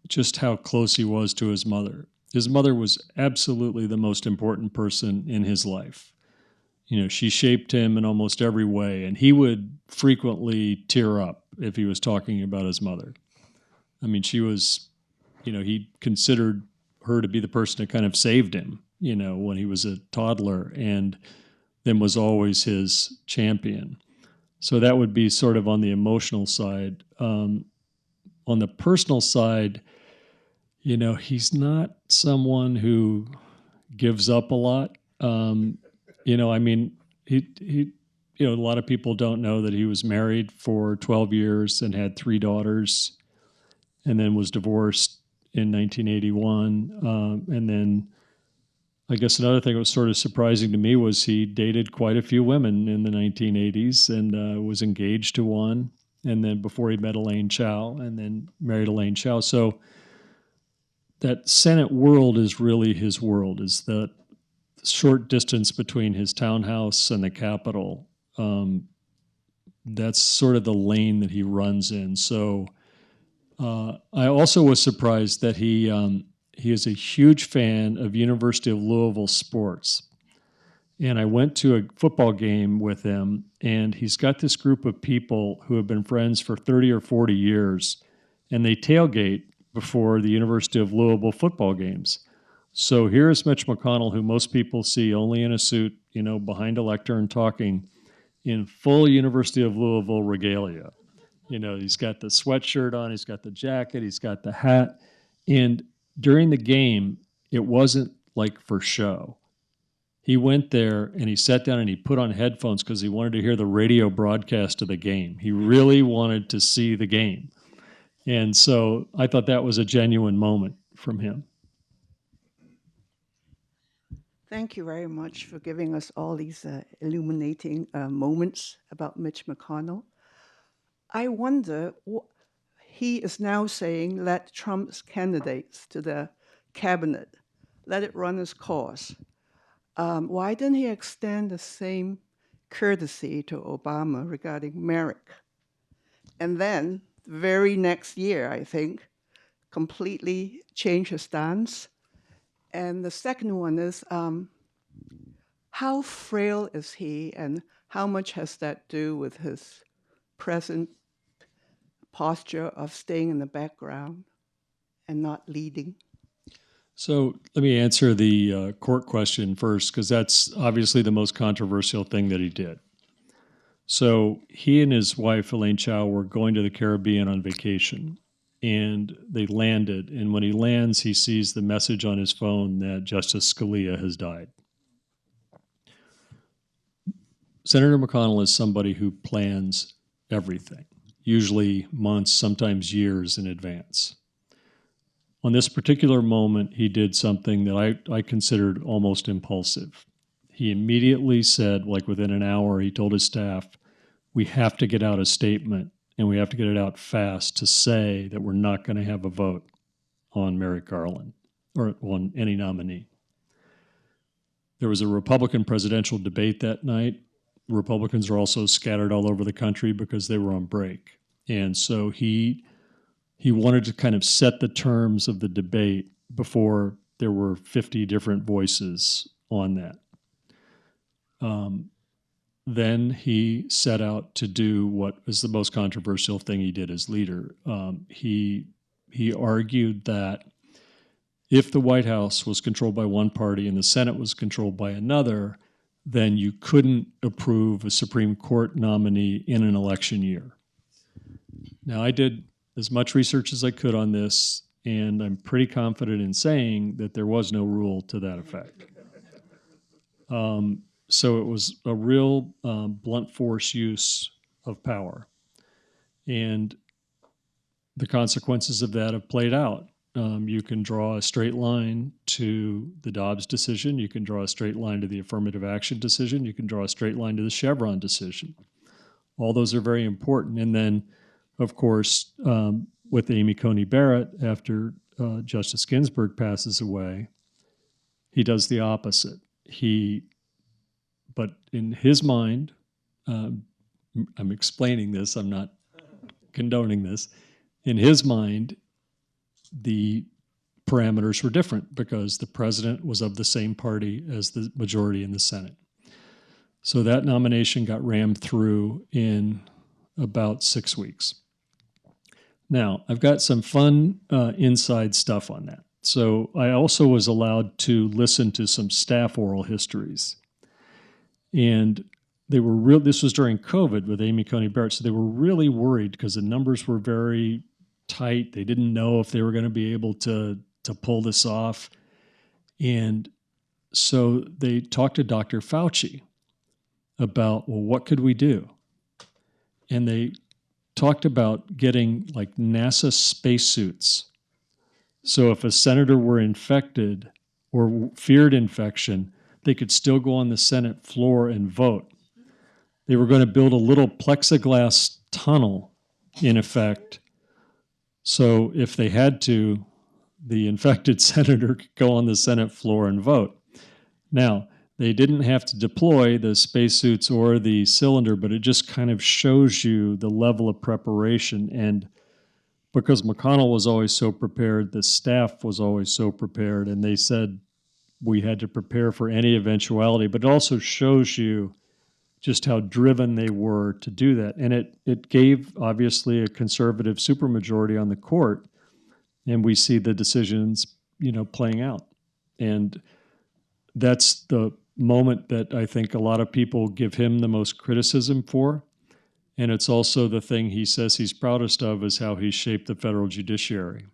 just how close he was to his mother. His mother was absolutely the most important person in his life. She shaped him in almost every way, and he would frequently tear up if he was talking about his mother. I mean, she was, he considered her to be the person that kind of saved him, when he was a toddler, and then was always his champion. So that would be sort of on the emotional side. On the personal side, he's not someone who gives up a lot. I mean, he a lot of people don't know that he was married for 12 years and had 3 daughters, and then was divorced in 1981. And then I guess another thing that was sort of surprising to me was he dated quite a few women in the 1980s and was engaged to one, and then before he met Elaine Chao, and then married Elaine Chao. So that Senate world is really his world, is the short distance between his townhouse and the Capitol. That's sort of the lane that he runs in. So I also was surprised that he is a huge fan of University of Louisville sports. And I went to a football game with him, and he's got this group of people who have been friends for 30 or 40 years, and they tailgate before the University of Louisville football games. So here's Mitch McConnell, who most people see only in a suit, behind a lectern talking, in full University of Louisville regalia. You know, he's got the sweatshirt on, he's got the jacket, he's got the hat. And during the game, it wasn't like for show. He went there and he sat down and he put on headphones because he wanted to hear the radio broadcast of the game. He really wanted to see the game. And so I thought that was a genuine moment from him.
Thank you very much for giving us all these illuminating moments about Mitch McConnell. I wonder, he is now saying, let Trump's candidates to the cabinet, let it run its course. Why didn't he extend the same courtesy to Obama regarding Merrick? And then, the very next year, I think, completely change his stance. And the second one is, how frail is he, and how much has that do with his present posture of staying in the background and not leading?
So let me answer the court question first, because that's obviously the most controversial thing that he did. So he and his wife, Elaine Chao, were going to the Caribbean on vacation, and they landed. And when he lands, he sees the message on his phone that Justice Scalia has died. Senator McConnell is somebody who plans everything, usually months, sometimes years in advance. On this particular moment, he did something that I considered almost impulsive. He immediately said, like within an hour, he told his staff, we have to get out a statement, and we have to get it out fast to say that we're not going to have a vote on Merrick Garland or on any nominee. There was a Republican presidential debate that night. Republicans are also scattered all over the country because they were on break. And so he wanted to kind of set the terms of the debate before there were 50 different voices on that. Then he set out to do what was the most controversial thing he did as leader. He argued that if the White House was controlled by one party and the Senate was controlled by another, then you couldn't approve a Supreme Court nominee in an election year. Now, I did as much research as I could on this, and I'm pretty confident in saying that there was no rule to that effect. So it was a real blunt force use of power. And the consequences of that have played out. You can draw a straight line to the Dobbs decision. You can draw a straight line to the affirmative action decision. You can draw a straight line to the Chevron decision. All those are very important. And then, of course, with Amy Coney Barrett, after Justice Ginsburg passes away, he does the opposite. But in his mind, I'm explaining this, I'm not condoning this. In his mind, the parameters were different because the president was of the same party as the majority in the Senate. So that nomination got rammed through in about 6 weeks. Now, I've got some fun inside stuff on that. So I also was allowed to listen to some staff oral histories. And they were this was during COVID with Amy Coney Barrett, so they were really worried because the numbers were very tight. They didn't know if they were going to be able to pull this off. And so they talked to Dr. Fauci about, well, what could we do? And they talked about getting like NASA spacesuits. So if a senator were infected or feared infection, they could still go on the Senate floor and vote. They were going to build a little plexiglass tunnel, in effect, so if they had to, the infected senator could go on the Senate floor and vote. Now, they didn't have to deploy the spacesuits or the cylinder, but it just kind of shows you the level of preparation. And because McConnell was always so prepared, the staff was always so prepared, and they said we had to prepare for any eventuality, but it also shows you just how driven they were to do that. And it gave, obviously, a conservative supermajority on the court, and we see the decisions, playing out. And that's the moment that I think a lot of people give him the most criticism for. And it's also the thing he says he's proudest of, is how he shaped the federal judiciary.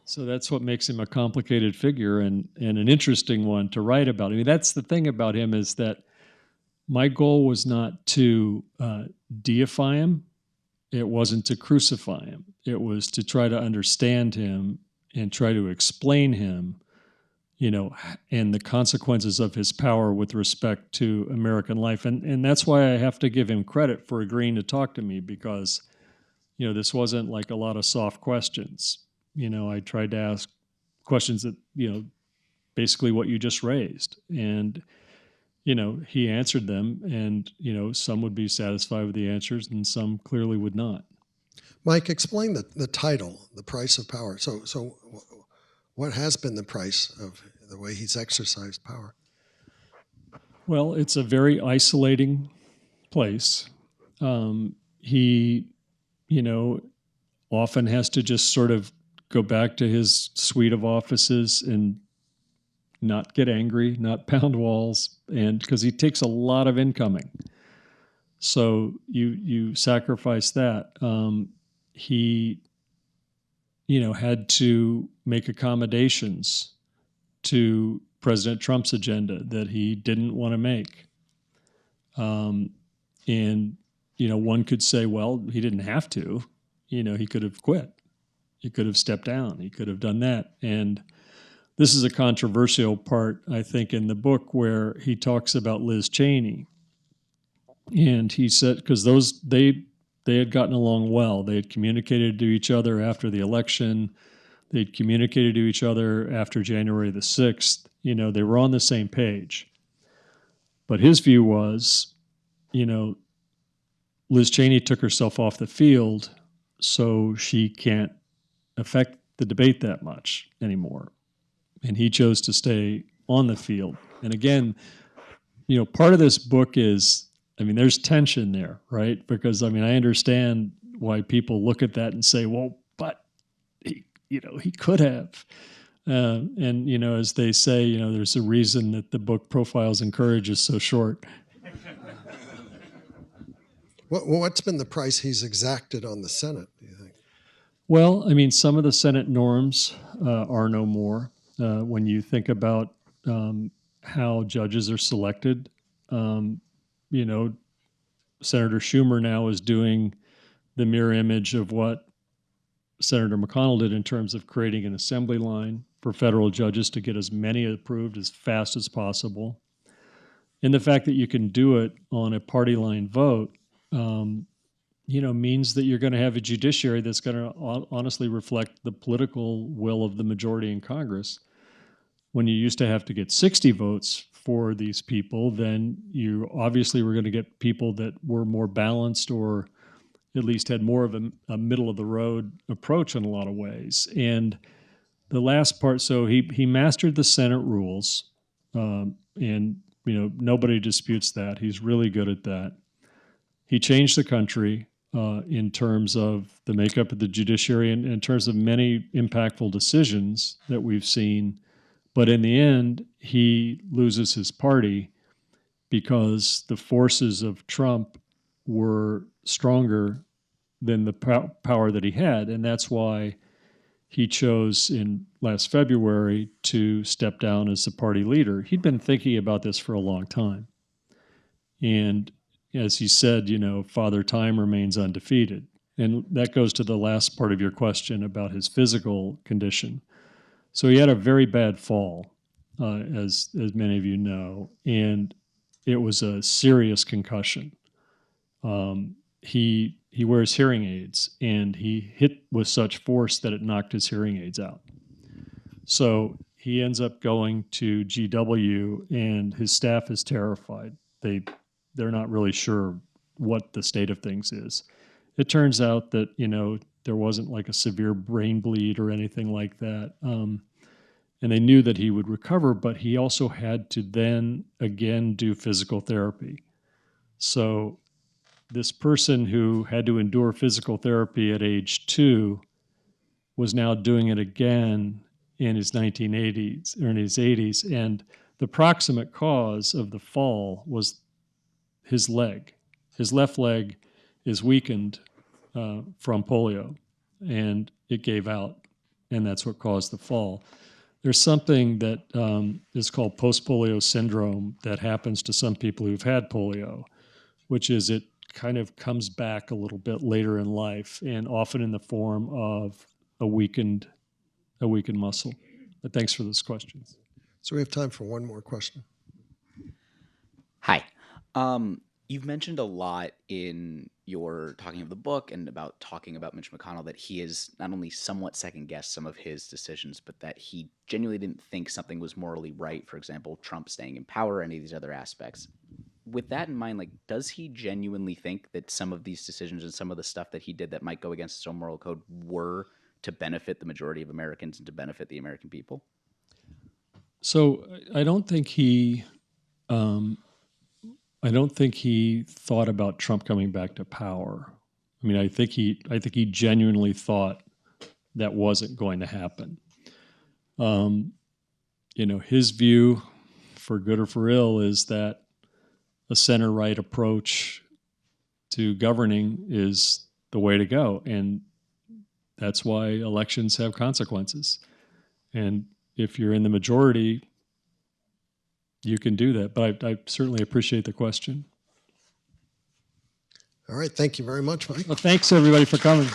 So that's what makes him a complicated figure and an interesting one to write about. I mean, that's the thing about him, is that my goal was not to deify him. It wasn't to crucify him. It was to try to understand him and try to explain him, you know, and the consequences of his power with respect to American life. And that's why I have to give him credit for agreeing to talk to me, because, you know, this wasn't like a lot of soft questions. You know, I tried to ask questions that, you know, basically what you just raised. And, you know, he answered them, and, you know, some would be satisfied with the answers and some clearly would not.
Mike, explain the title, The Price of Power. So what has been the price of the way he's exercised power?
Well, it's a very isolating place. He, you know, often has to just sort of go back to his suite of offices and not get angry, not pound walls, and because he takes a lot of incoming. So you sacrifice that. He, you know, had to make accommodations to President Trump's agenda that he didn't want to make. And, you know, one could say, well, he didn't have to. You know, he could have quit. He could have stepped down. He could have done that. And this is a controversial part, I think, in the book, where he talks about Liz Cheney. And he said, because they had gotten along well. They had communicated to each other after the election. They'd communicated to each other after January the 6th. You know, they were on the same page. But his view was, you know, Liz Cheney took herself off the field, so she can't affect the debate that much anymore. And he chose to stay on the field. And again, you know, part of this book is, I mean, there's tension there, right? Because, I mean, I understand why people look at that and say, well, but he, you know, he could have. And, you know, as they say, you know, there's a reason that the book Profiles in Courage is so short.
What's been the price he's exacted on the Senate, do you think?
Well, I mean, some of the Senate norms are no more. When you think about how judges are selected, you know, Senator Schumer now is doing the mirror image of what Senator McConnell did in terms of creating an assembly line for federal judges to get as many approved as fast as possible. And the fact that you can do it on a party line vote, you know, means that you're going to have a judiciary that's going to honestly reflect the political will of the majority in Congress. When you used to have to get 60 votes for these people, then you obviously were going to get people that were more balanced, or at least had more of a middle of the road approach in a lot of ways. And the last part, so he mastered the Senate rules, and, you know, nobody disputes that. He's really good at that. He changed the country in terms of the makeup of the judiciary and in terms of many impactful decisions that we've seen. But in the end, he loses his party because the forces of Trump were stronger than the power that he had. And that's why he chose in last February to step down as the party leader. He'd been thinking about this for a long time. And as he said, you know, Father Time remains undefeated. And that goes to the last part of your question about his physical condition. So he had a very bad fall, as many of you know, and it was a serious concussion. He wears hearing aids, and he hit with such force that it knocked his hearing aids out. So he ends up going to GW, and his staff is terrified. They're not really sure what the state of things is. It turns out that, you know, there wasn't like a severe brain bleed or anything like that. And they knew that he would recover, but he also had to then again do physical therapy. So this person who had to endure physical therapy at age 2 was now doing it again in his 1980s or in his 80s, and the proximate cause of the fall was his leg. His left leg is weakened from polio, and it gave out, and that's what caused the fall. There's something that is called post-polio syndrome that happens to some people who've had polio, which is it kind of comes back a little bit later in life, and often in the form of a weakened muscle. But thanks for those questions.
So we have time for one more question.
Hi. You've mentioned a lot in your talking of the book and about talking about Mitch McConnell that he is not only somewhat second-guessed some of his decisions, but that he genuinely didn't think something was morally right. For example, Trump staying in power, any of these other aspects. With that in mind, like, does he genuinely think that some of these decisions and some of the stuff that he did that might go against his own moral code were to benefit the majority of Americans and to benefit the American people?
So I don't think he thought about Trump coming back to power. I mean, I think he genuinely thought that wasn't going to happen. His view, for good or for ill, is that a center-right approach to governing is the way to go, and that's why elections have consequences. And if you're in the majority, you can do that. But I certainly appreciate the question.
All right. Thank you very much, Mike.
Well, thanks, everybody, for coming.